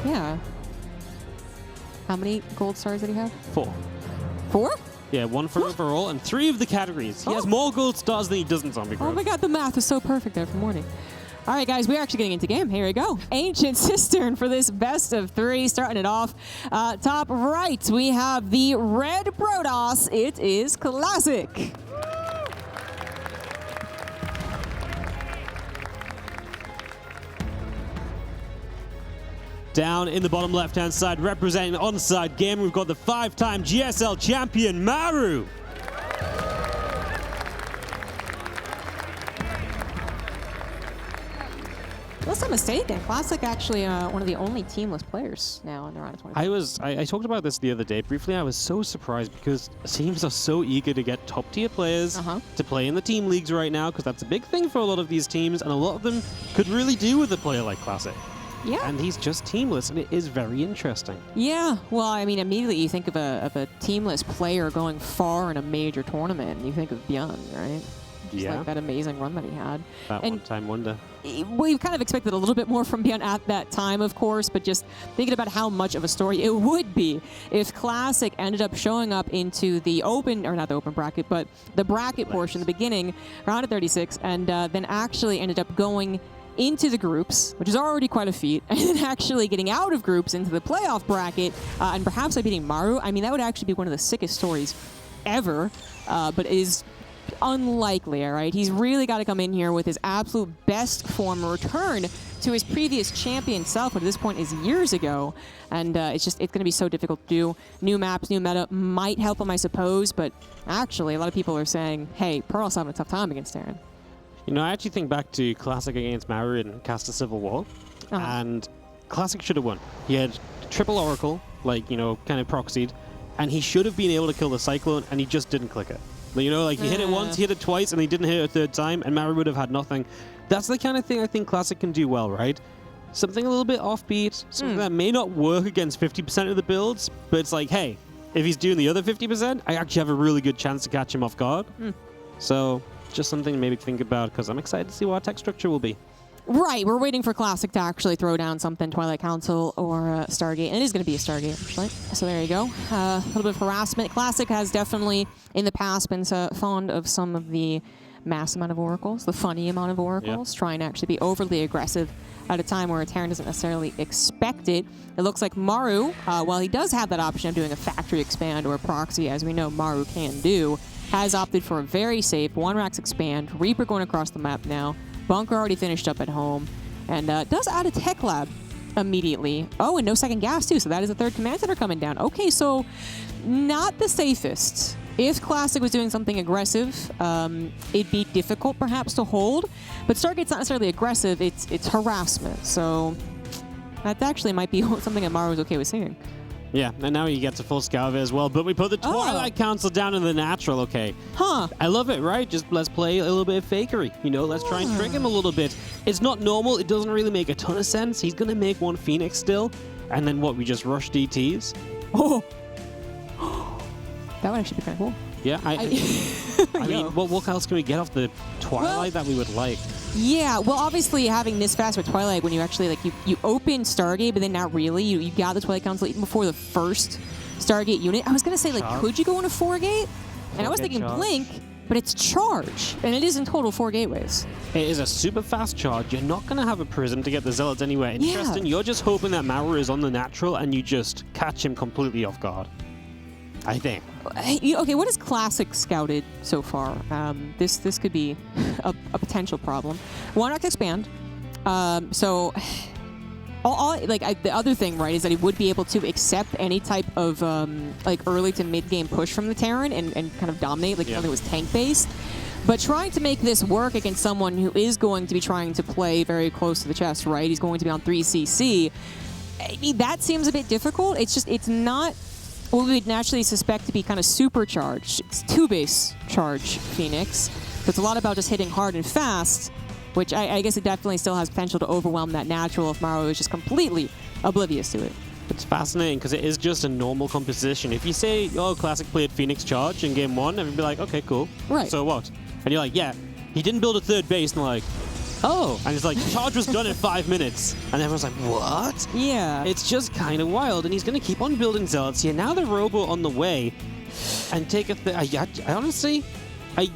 Yeah. How many gold stars did he have? 4. 4? Yeah, 1 for overall and 3 of the categories. He has more gold stars than he does in Zombie Grove. Oh my god, the math is so perfect there for morning. All right, guys, we're actually getting into game. Here we go. Ancient Cistern for this best of 3. Starting it off. Top right, we have the red Protoss. It is Classic. Down in the bottom left-hand side, representing Onside Game, we've got the 5-time GSL champion, Maru. Unless I'm mistaken, Classic actually one of the only teamless players now in the round of 25. I talked about this the other day briefly. I was so surprised because teams are so eager to get top-tier players to play in the team leagues right now, because that's a big thing for a lot of these teams, and a lot of them could really do with a player like Classic. Yeah. And he's just teamless, and it is very interesting. Yeah, well, I mean, immediately you think of a teamless player going far in a major tournament, and you think of Beyond, right? Just like that amazing run that he had. That one-time wonder. We kind of expected a little bit more from Beyond at that time, of course, but just thinking about how much of a story it would be if Classic ended up showing up into the open, or not the open bracket, but the bracket portion, the beginning, round of 36, and then actually ended up going into the groups, which is already quite a feat, and then actually getting out of groups into the playoff bracket, and perhaps by beating Maru. I mean, that would actually be one of the sickest stories ever, but is unlikely, all right? He's really got to come in here with his absolute best form, return to his previous champion self, which at this point is years ago, and it's going to be so difficult to do. New maps, new meta might help him, I suppose, but actually a lot of people are saying, hey, Pearl's having a tough time against Aaron. You know, I actually think back to Classic against Maru in Cast of Civil War, and Classic should have won. He had triple Oracle, like, you know, kind of proxied, and he should have been able to kill the Cyclone, and he just didn't click it. You know, like, he hit it once, he hit it twice, and he didn't hit it a third time, and Maru would have had nothing. That's the kind of thing I think Classic can do well, right? Something a little bit offbeat, something that may not work against 50% of the builds, but it's like, hey, if he's doing the other 50%, I actually have a really good chance to catch him off guard. So just something to maybe think about, because I'm excited to see what our tech structure will be. Right, we're waiting for Classic to actually throw down something, Twilight Council or Stargate, and it is going to be a Stargate, actually. So there you go. A little bit of harassment. Classic has definitely, in the past, been fond of some of the mass amount of oracles, the funny amount of oracles, trying to actually be overly aggressive at a time where a Terran doesn't necessarily expect it. It looks like Maru, while he does have that option of doing a factory expand or a proxy, as we know Maru can do, has opted for a very safe 1-Rax expand, Reaper going across the map now, Bunker already finished up at home, and does add a tech lab immediately. Oh, and no second gas too, so that is the 3rd command center coming down. Okay, so not the safest. If Classic was doing something aggressive, it'd be difficult perhaps to hold, but Stargate's not necessarily aggressive, it's harassment, so that actually might be something that Maru's okay with seeing. Yeah, and now he gets a full scout of it as well. But we put the Twilight Council down in the natural, okay. I love it, right? Just let's play a little bit of fakery. You know, let's try and trick him a little bit. It's not normal. It doesn't really make a ton of sense. He's going to make one Phoenix still. And then what, we just rush DTs? Oh! That would actually be kind of cool. Yeah, I mean, what else can we get off the Twilight that we would like? Yeah, well, obviously having this fast with Twilight, when you actually, like, you open Stargate, but then not really. You got the Twilight Council even before the first Stargate unit. I was going to say, like, could you go into 4-gate? And I was thinking charge. Blink, but it's charge. And it is in total 4 gateways. It is a super fast charge. You're not going to have a prism to get the Zealots anywhere. Interesting. You're just hoping that Maru is on the natural and you just catch him completely off guard. I think. Okay, what has Classic scouted so far? This could be a potential problem. 1-Rax expand. So, the other thing, right, is that he would be able to accept any type of like early to mid game push from the Terran and kind of dominate, like something that was tank based. But trying to make this work against someone who is going to be trying to play very close to the chest, right? He's going to be on 3CC. That seems a bit difficult. It's not what we would naturally suspect to be kind of supercharged. It's 2-base charge Phoenix. So it's a lot about just hitting hard and fast, which I guess it definitely still has potential to overwhelm that natural if Maru is just completely oblivious to it. It's fascinating because it is just a normal composition. If you say, oh, Classic played Phoenix Charge in game 1, everyone would be like, okay, cool. Right. So what? And you're like, yeah, he didn't build a 3rd base. And like, oh. And it's like, charge was done in 5 minutes. And everyone's like, what? Yeah. It's just kind of wild. And he's going to keep on building zealots here. Now the Robo on the way. And take a... I honestly... I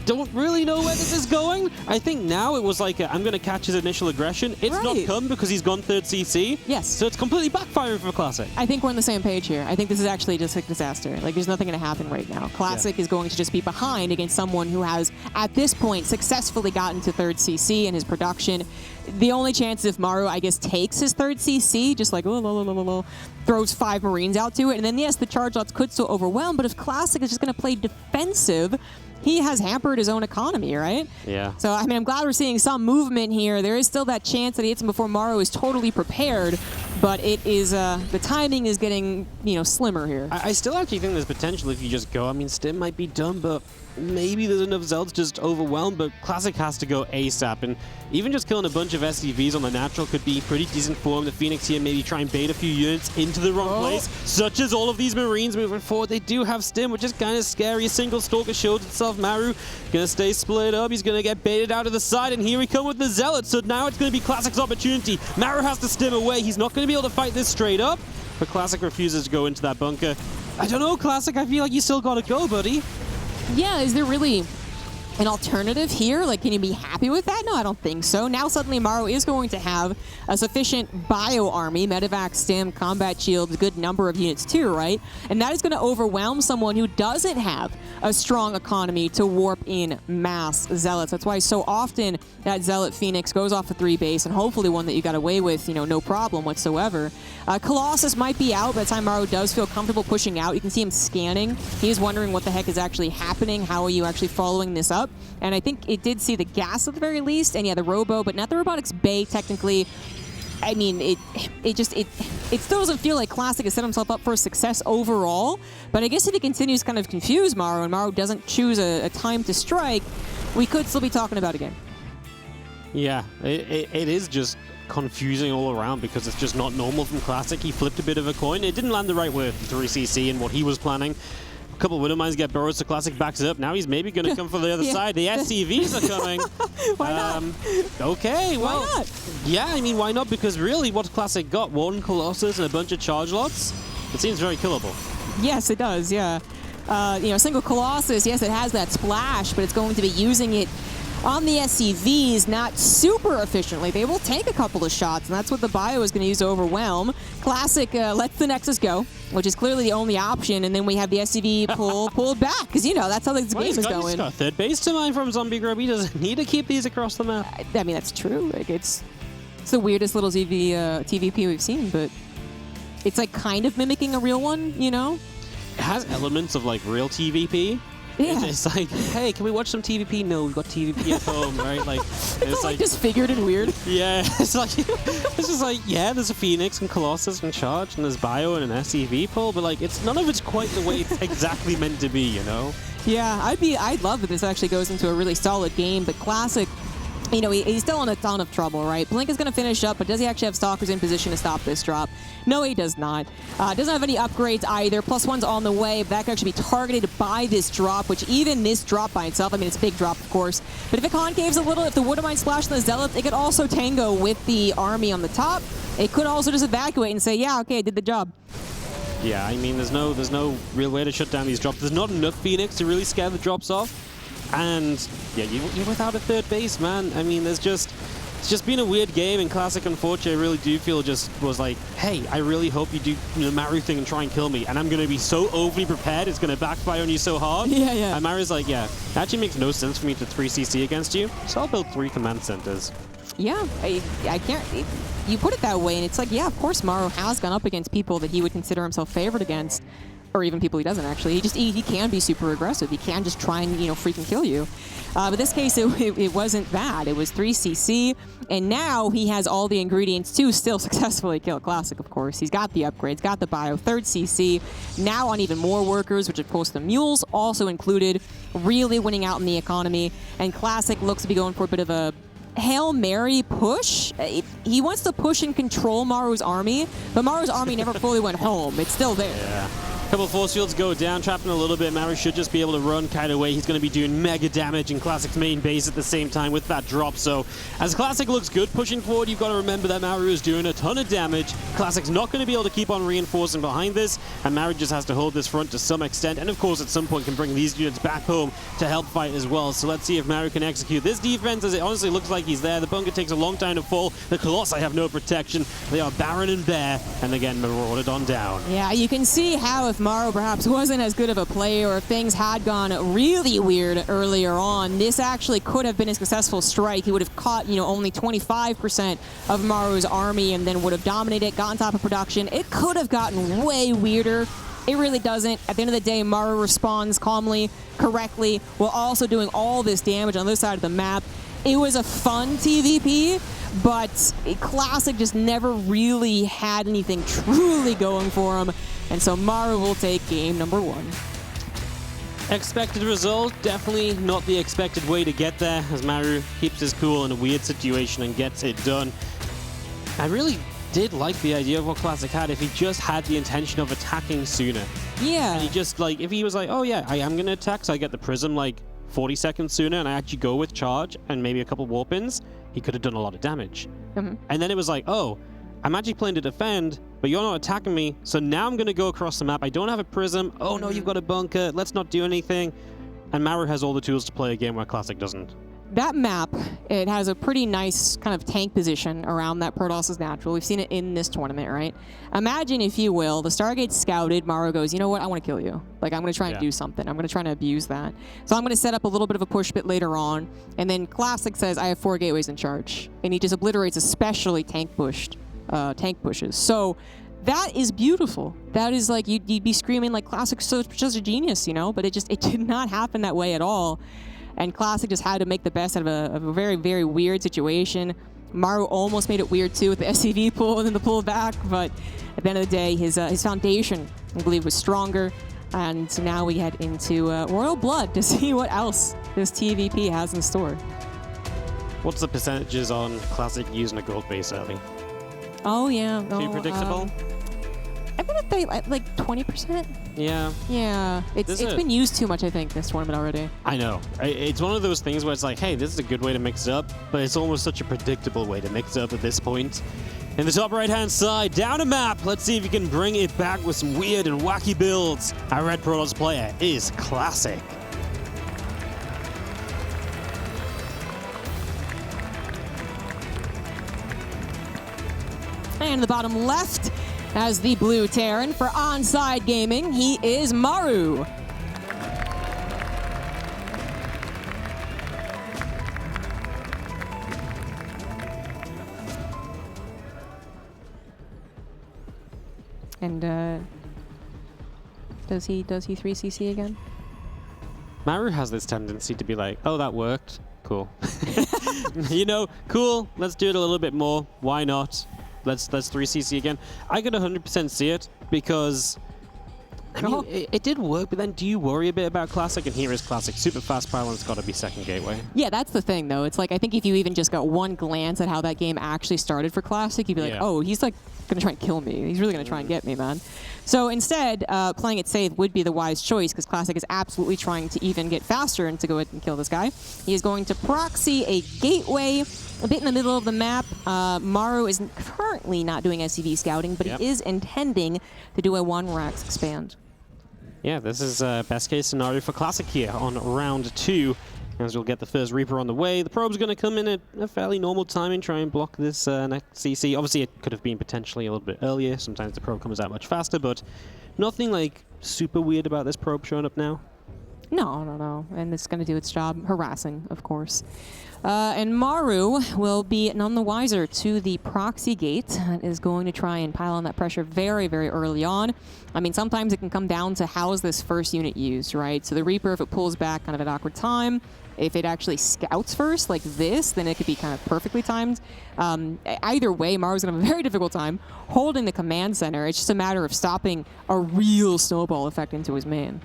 don't really know where this is going. I think now it was like, I'm going to catch his initial aggression. It's not come because he's gone 3rd CC. Yes. So it's completely backfiring for Classic. I think we're on the same page here. I think this is actually just a disaster. Like, there's nothing going to happen right now. Classic is going to just be behind against someone who has, at this point, successfully gotten to 3rd CC in his production. The only chance if Maru, I guess, takes his 3rd CC, just like, throws 5 Marines out to it, and then, yes, the charge lots could still overwhelm, but if Classic is just going to play defensive, he has hampered his own economy, right? Yeah. So, I mean, I'm glad we're seeing some movement here. There is still that chance that he hits him before Maru is totally prepared, but it is, the timing is getting, slimmer here. I still actually think there's potential if you just go. I mean, Stim might be done, but maybe there's enough Zelds just overwhelmed, but Classic has to go ASAP, and even just killing a bunch of SCVs on the natural could be pretty decent for him. The Phoenix here maybe try and bait a few units into the wrong place, such as all of these Marines moving forward. They do have Stim, which is kind of scary. A single Stalker shows itself. Maru gonna stay split up. He's gonna get baited out of the side, and here we come with the Zealot. So now it's gonna be Classic's opportunity. Maru has to Stim away. He's not gonna be able to fight this straight up, but Classic refuses to go into that bunker. I don't know, Classic. I feel like you still gotta go, buddy. Yeah, is there really an alternative here? Like, can you be happy with that? No, I don't think so. Now suddenly Maru is going to have a sufficient bio army, medevac, stim, combat shields, a good number of units too, right? And that is going to overwhelm someone who doesn't have a strong economy to warp in mass zealots. That's why so often that zealot Phoenix goes off a 3 base, and hopefully one that you got away with, no problem whatsoever. Colossus might be out by the time Maru does feel comfortable pushing out. You can see him scanning. He's wondering what the heck is actually happening. How are you actually following this up? And I think it did see the gas at the very least, and yeah, the Robo, but not the Robotics Bay technically. I mean, it still doesn't feel like Classic has set himself up for success overall, but I guess if he continues to kind of confuse Maru and Maru doesn't choose a time to strike, we could still be talking about a game. Yeah, it is just confusing all around because it's just not normal from Classic. He flipped a bit of a coin. It didn't land the right way with 3CC and what he was planning. A couple of Widowmines get burrowed, so Classic backs it up. Now he's maybe going to come for the other side. The SCVs are coming. Why not? Okay, well, why not? Yeah, I mean, why not? Because really, what Classic got, 1 Colossus and a bunch of charge lots, it seems very killable. Yes, it does, yeah. Single Colossus, yes, it has that splash, but it's going to be using it on the SCVs, not super efficiently. They will take a couple of shots, and that's what the bio is going to use to overwhelm. Classic lets the Nexus go, which is clearly the only option, and then we have the SCV pulled back, because, that's how this game is going. He's got 3rd base to mine from Zombie Grub. He doesn't need to keep these across the map. I mean, that's true. Like, it's the weirdest little TVP we've seen, but it's, like, kind of mimicking a real one, It has elements of, like, real TVP. Yeah. It's like, hey, can we watch some TVP? No, we've got TVP at home, right? Like, it's like disfigured and weird. Yeah, it's just like, yeah, there's a Phoenix and Colossus and Charge and there's Bio and an SCV pull, but like, none of it's quite the way it's exactly meant to be, Yeah, I'd love if this actually goes into a really solid game, but Classic, he's still in a ton of trouble, right? Blink is going to finish up, but does he actually have Stalkers in position to stop this drop? No, he does not. Doesn't have any upgrades either. +1's on the way, but that can actually be targeted by this drop, which even this drop by itself, I mean, it's a big drop, of course. But if it concaves a little, if the Widowmine splash on the Zealots, it could also tango with the army on the top. It could also just evacuate and say, yeah, okay, I did the job. Yeah, I mean, there's no real way to shut down these drops. There's not enough Phoenix to really scare the drops off. And yeah, you're without a 3rd base, man. I mean, it's just been a weird game, and Classic, unfortunately, I really do feel just was like, hey, I really hope you do the Maru thing and try and kill me, and I'm going to be so overly prepared, it's going to backfire on you so hard. Yeah. And Maru's like, yeah, it actually makes no sense for me to 3CC against you, so I'll build 3 command centers. Yeah, I can't. You put it that way, and it's like, yeah, of course, Maru has gone up against people that he would consider himself favored against. Or even people he doesn't, actually. He can be super aggressive. He can just try and, freaking kill you. But this case, it wasn't that. It was 3CC, and now he has all the ingredients to still successfully kill Classic, of course. He's got the upgrades, got the bio, 3rd CC, now on even more workers, which of course the mules also included, really winning out in the economy. And Classic looks to be going for a bit of a Hail Mary push. He wants to push and control Maru's army, but Maru's army never fully went home. It's still there. Yeah. Couple force fields go down, trapping a little bit. Maru should just be able to run kite away. He's going to be doing mega damage in Classic's main base at the same time with that drop. So as Classic looks good pushing forward, you've got to remember that Maru is doing a ton of damage. Classic's not going to be able to keep on reinforcing behind this, and Maru just has to hold this front to some extent. And of course, at some point can bring these units back home to help fight as well. So let's see if Maru can execute this defense, as it honestly looks like he's there. The bunker takes a long time to fall. The Colossi have no protection. They are barren and bare, and again, marauded on down. Yeah, you can see how if Maru perhaps wasn't as good of a player, or if things had gone really weird earlier on, this actually could have been a successful strike. He would have caught, only 25% of Maru's army and then would have dominated, gotten top of production. It could have gotten way weirder. It really doesn't. At the end of the day, Maru responds calmly, correctly, while also doing all this damage on this side of the map. It was a fun TVP, but Classic just never really had anything truly going for him. And so Maru will take game number 1. Expected result, definitely not the expected way to get there, as Maru keeps his cool in a weird situation and gets it done. I really did like the idea of what Classic had if he just had the intention of attacking sooner. Yeah. And he just, if he was like, oh yeah, I am going to attack, so I get the Prism, 40 seconds sooner, and I actually go with charge and maybe a couple warp-ins, he could have done a lot of damage. And then it was like, oh, I'm actually playing to defend, but you're not attacking me, so now I'm going to go across the map. I don't have a Prism. Oh no, you've got a bunker. Let's not do anything. And Maru has all the tools to play a game where Classic doesn't. That map, it has a pretty nice kind of tank position around that Protoss' natural. We've seen it in this tournament, right? Imagine, if you will, the Stargate's scouted. Maru goes, you know what? I want to kill you. I'm going to try and do something. I'm going to try and abuse that. So I'm going to set up a little bit of a push bit later on. And then Classic says, I have 4 gateways in charge. And he just obliterates especially tank pushes. So that is beautiful. That is you'd be screaming Classic's just a genius, but it did not happen that way at all. And Classic just had to make the best out of a very, very weird situation. Maru almost made it weird too with the SCV pull and then the pull back, but at the end of the day, his foundation, I believe, was stronger. And now we head into Royal Blood to see what else this TVP has in store. What's the percentages on Classic using a gold base early? Oh yeah. Too predictable? I'm gonna say 20%. Yeah. Yeah. It's been used too much, I think, this tournament already. I know. It's one of those things where it's like, hey, this is a good way to mix it up, but it's almost such a predictable way to mix it up at this point. In the top right-hand side, down a map. Let's see if you can bring it back with some weird and wacky builds. Our red Protoss player is Classic. And the bottom left, as the blue Terran for Onside Gaming, he is Maru. And does he 3CC again? Maru has this tendency to be like, oh, that worked. Cool. Cool. Let's do it a little bit more. Why not? Let's 3CC again. I could 100% see it because, it did work, but then do you worry a bit about Classic? And here is Classic. Super fast pylon's got to be second gateway. Yeah, that's the thing, though. It's I think if you even just got one glance at how that game actually started for Classic, you'd be like, oh, he's going to try and kill me. He's really going to try and get me, man. So instead, playing it safe would be the wise choice because Classic is absolutely trying to even get faster and to go ahead and kill this guy. He is going to proxy a gateway a bit in the middle of the map. Maru is currently not doing SCV scouting, but he is intending to do a 1-Rax expand. Yeah, this is best case scenario for Classic here on round 2. As we'll get the first Reaper on the way. The probe's going to come in at a fairly normal time and try and block this next CC. Obviously, it could have been potentially a little bit earlier. Sometimes the probe comes out much faster, but nothing super weird about this probe showing up now. No. And it's going to do its job, harassing, of course. And Maru will be none the wiser to the proxy gate. That is going to try and pile on that pressure very, very early on. I mean, sometimes it can come down to how is this first unit used, right? So the Reaper, if it pulls back kind of at awkward time, if it actually scouts first like this, then it could be kind of perfectly timed. Either way, Maru's going to have a very difficult time holding the command center. It's just a matter of stopping a real snowball effect into his main.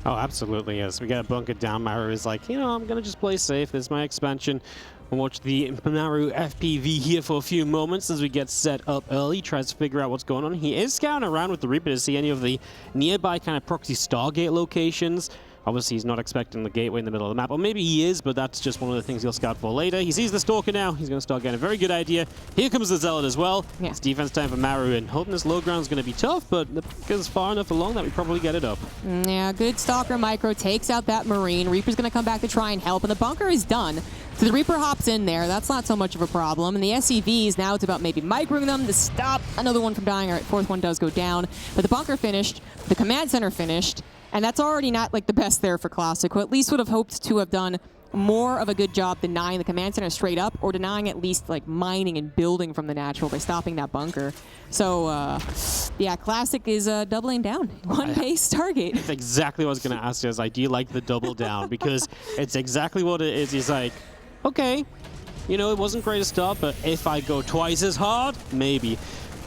Oh, absolutely, yes. We got a bunker down. Maru is like, I'm going to just play safe. This is my expansion. We'll watch the Maru FPV here for a few moments as we get set up early. Tries to figure out what's going on. He is scouting around with the Reaper to see any of the nearby kind of proxy Stargate locations. Obviously, he's not expecting the gateway in the middle of the map. Or maybe he is, but that's just one of the things he'll scout for later. He sees the Stalker now. He's going to start getting a very good idea. Here comes the Zealot as well. Yeah. It's defense time for Maru, and holding this low ground is going to be tough, but the bunker is far enough along that we probably get it up. Yeah, good Stalker micro takes out that Marine. Reaper's going to come back to try and help, and the bunker is done. So the Reaper hops in there. That's not so much of a problem. And the SCVs, now it's about maybe microing them to stop another one from dying. All right, fourth one does go down. But the bunker finished. The command center finished. And that's already not like the best there for Classic, who at least would have hoped to have done more of a good job denying the command center straight up, or denying at least like mining and building from the natural by stopping that bunker. So yeah, Classic is doubling down. One base target. That's exactly what I was going to ask you. Is like, do you like the double down? Because it's exactly what it is. He's like, okay, it wasn't great to start, but if I go twice as hard, maybe.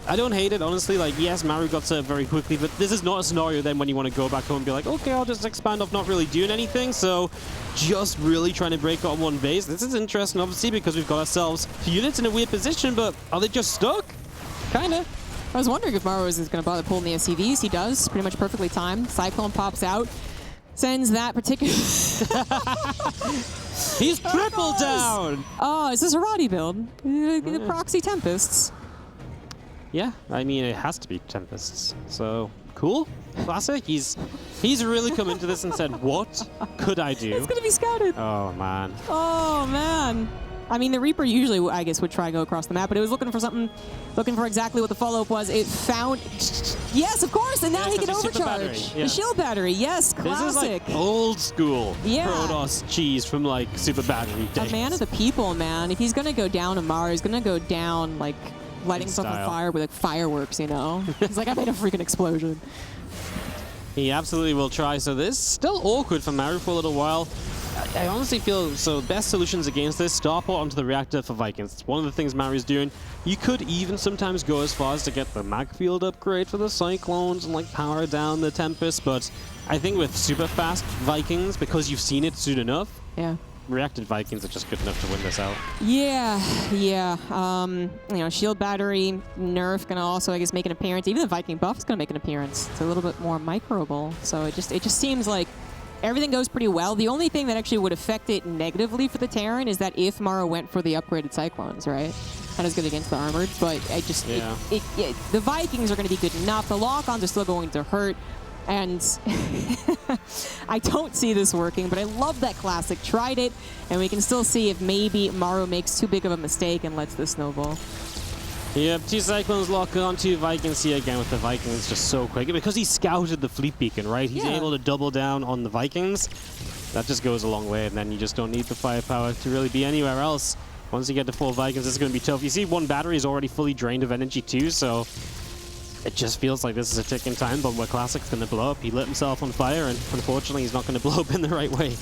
I don't hate it, honestly. Like, yes, Maru got set up very quickly, but this is not a scenario then when you want to go back home and be like, okay, I'll just expand off not really doing anything. So just really trying to break out one base. This is interesting, obviously, because we've got ourselves units in a weird position, but are they just stuck? Kind of. I was wondering if Maru is going to bother pulling the SCVs. He does, pretty much perfectly timed. Cyclone pops out, sends that particular... He's triple down! Oh, is this a Roddy build? The Proxy Tempests. Yeah, I mean, it has to be Tempests. So, cool. Classic. He's really come into this and said, what could I do? It's going to be scouted. Oh, man. Oh, man. I mean, the Reaper usually, I guess, would try and go across the map, but it was looking for something, looking for exactly what the follow-up was. It found... Yes, of course, and now he can overcharge. The shield battery, yes, Classic. This is like old school Protoss cheese from like Super Battery days. A man of the people, man. If he's going to go down tomorrow, he's going to go down, like... lighting stuff on fire with like fireworks, He's like, I made a freaking explosion. He absolutely will try. So this is still awkward for Maru for a little while. I honestly feel, so best solutions against this, starport onto the reactor for Vikings. It's one of the things Maru's doing. You could even sometimes go as far as to get the mag field upgrade for the Cyclones and like power down the Tempest, but I think with super fast Vikings, because you've seen it soon enough, reacted Vikings are just good enough to win this out. Yeah. Shield battery, nerf gonna also, I guess, make an appearance. Even the Viking buff is gonna make an appearance. It's a little bit more microable. So it just seems like everything goes pretty well. The only thing that actually would affect it negatively for the Terran is that if Maru went for the upgraded Cyclones, right? Kind of good against the armored, but the Vikings are gonna be good enough. The lock-ons are still going to hurt. And I don't see this working, but I love that Classic tried it, and we can still see if maybe Maru makes too big of a mistake and lets this snowball. Yep, two Cyclones lock on, two Vikings here again with the Vikings just so quick. Because he scouted the fleet beacon, right? He's able to double down on the Vikings. That just goes a long way, and then you just don't need the firepower to really be anywhere else. Once you get to 4 Vikings, it's going to be tough. You see one battery is already fully drained of energy too, so... it just feels like this is a ticking time bomb where Classic's going to blow up. He lit himself on fire, and unfortunately, he's not going to blow up in the right way.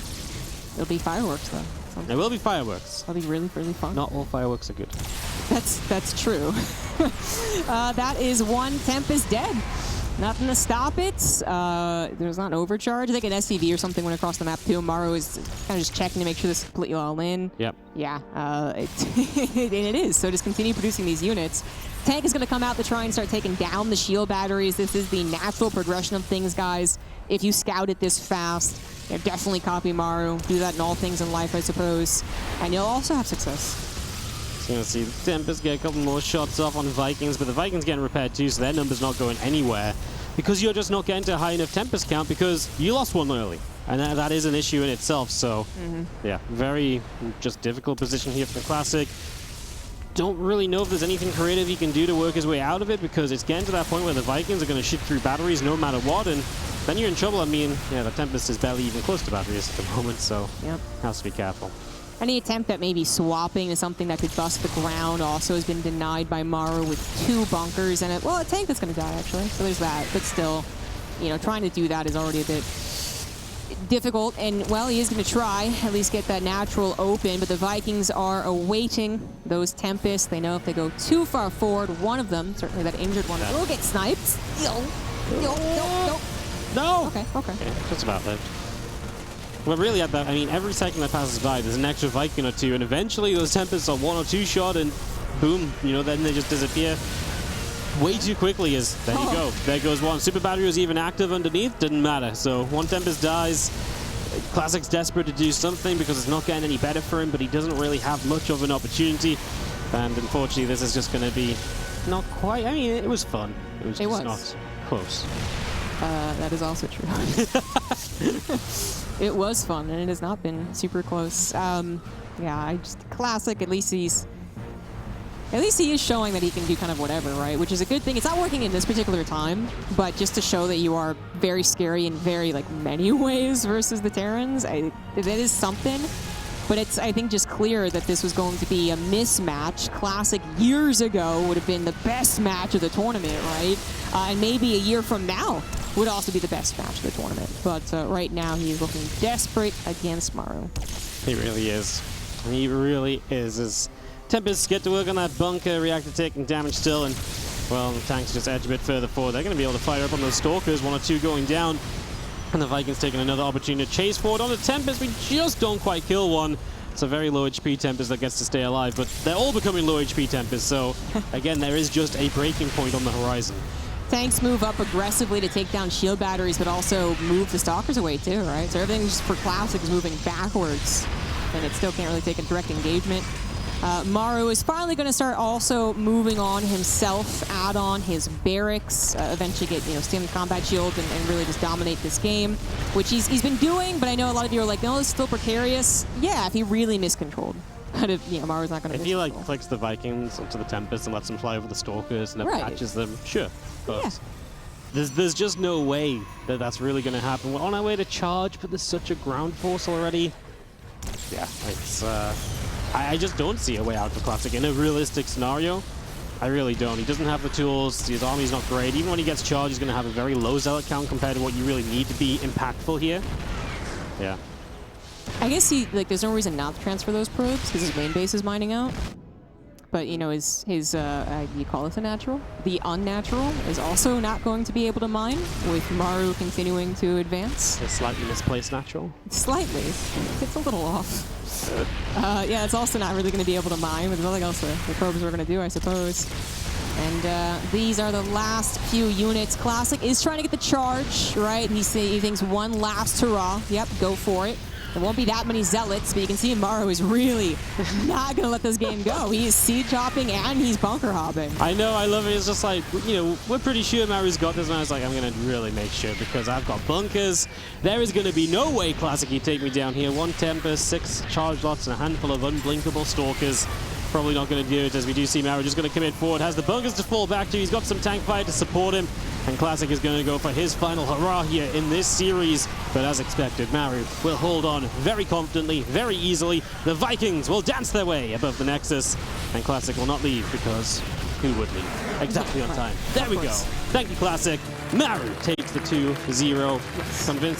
It'll be fireworks, though. There will be fireworks. That'll be really, really fun. Not all fireworks are good. That's true. That is one Tempest dead. Nothing to stop it. There's not an overcharge. I think an SCV or something went across the map, too. Maru is kind of just checking to make sure this is completely all in. Yep. Yeah, and it is. So just continue producing these units. Tank is going to come out to try and start taking down the shield batteries. This is the natural progression of things, guys. If you scout it this fast, definitely copy Maru. Do that in all things in life, I suppose. And you'll also have success. So you'll see the Tempest get a couple more shots off on Vikings, but the Vikings getting repaired too, so their number's not going anywhere. Because you're just not getting to a high enough Tempest count because you lost one early. And that is an issue in itself, so yeah, very just difficult position here for the Classic. Don't really know if there's anything creative he can do to work his way out of it, because it's getting to that point where the Vikings are going to shoot through batteries no matter what, and then you're in trouble. I mean, yeah, the Tempest is barely even close to batteries at the moment, so has to be careful. Any attempt at maybe swapping to something that could bust the ground also has been denied by Maru with 2 bunkers and a tank that's going to die, actually. So there's that, but still, trying to do that is already a bit difficult, and well, he is going to try at least get that natural open, but the Vikings are awaiting those Tempests. They know if they go too far forward, one of them, certainly that injured one, will get sniped. No! Okay. Okay, just about lived. But really at that, I mean, every second that passes by, there's an extra Viking or two, and eventually those Tempests are 1 or 2 shot, and boom, you know, then they just disappear way too quickly. As there you go. There goes one. Super Battery was even active underneath. Didn't matter. So one Tempest dies. Classic's desperate to do something because it's not getting any better for him, but he doesn't really have much of an opportunity. And unfortunately, this is just going to be not quite. I mean, it was fun. It was just not close. That is also true. It was fun, and it has not been super close. Yeah, Classic. At least he is showing that he can do kind of whatever, right? Which is a good thing. It's not working in this particular time, but just to show that you are very scary in very many ways versus the Terrans, that is something. But it's, I think, just clear that this was going to be a mismatch. Classic years ago would have been the best match of the tournament, right? And maybe a year from now would also be the best match of the tournament. But right now, he is looking desperate against Maru. He really is. He really is. As Tempests get to work on that bunker, Reactor taking damage still, and, well, the tanks just edge a bit further forward. They're going to be able to fire up on those Stalkers, 1 or 2 going down. And the Vikings taking another opportunity to chase forward on the Tempest. We just don't quite kill one. It's a very low HP Tempest that gets to stay alive, but they're all becoming low HP Tempests, so again, there is just a breaking point on the horizon. Tanks move up aggressively to take down shield batteries, but also move the Stalkers away too, right? So everything just for Classic is moving backwards, and it still can't really take a direct engagement. Maru is finally going to start also moving on himself, add on his barracks, eventually get, standard combat shield and really just dominate this game, which he's been doing, but I know a lot of you are like, no, it's still precarious. Yeah, if he really miscontrolled. But if, Maru's not going to If he clicks the Vikings onto the Tempest and lets them fly over the Stalkers and catches them, sure. But there's just no way that that's really going to happen. We're on our way to charge, but there's such a ground force already. Yeah, it's... I just don't see a way out for Classic in a realistic scenario. I really don't. He doesn't have the tools. His army's not great. Even when he gets charged, he's going to have a very low zealot count compared to what you really need to be impactful here. Yeah. I guess there's no reason not to transfer those probes because his main base is mining out. But, his you call it a natural? The unnatural is also not going to be able to mine with Maru continuing to advance. A slightly misplaced natural? Slightly. It's a little off. Yeah, it's also not really going to be able to mine with nothing else the probes are going to do, I suppose. And these are the last few units. Classic is trying to get the charge, right? He thinks one last hurrah. Yep, go for it. There won't be that many zealots, but you can see Maru is really not going to let this game go. He is siege hopping and he's bunker hopping. I know, I love it. It's just like, we're pretty sure Maru's got this, and I was like, I'm going to really make sure because I've got bunkers. There is going to be no way Classic can take me down here. 1 Tempest, 6 charge lots, and a handful of unblinkable Stalkers. Probably not going to do it, as we do see Maru just going to commit forward. Has the bunkers to fall back to. He's got some tank fire to support him. And Classic is going to go for his final hurrah here in this series. But as expected, Maru will hold on very confidently, very easily. The Vikings will dance their way above the Nexus. And Classic will not leave because who would leave? Exactly on time. There we go. Thank you, Classic. Maru takes the 2-0. Convincing.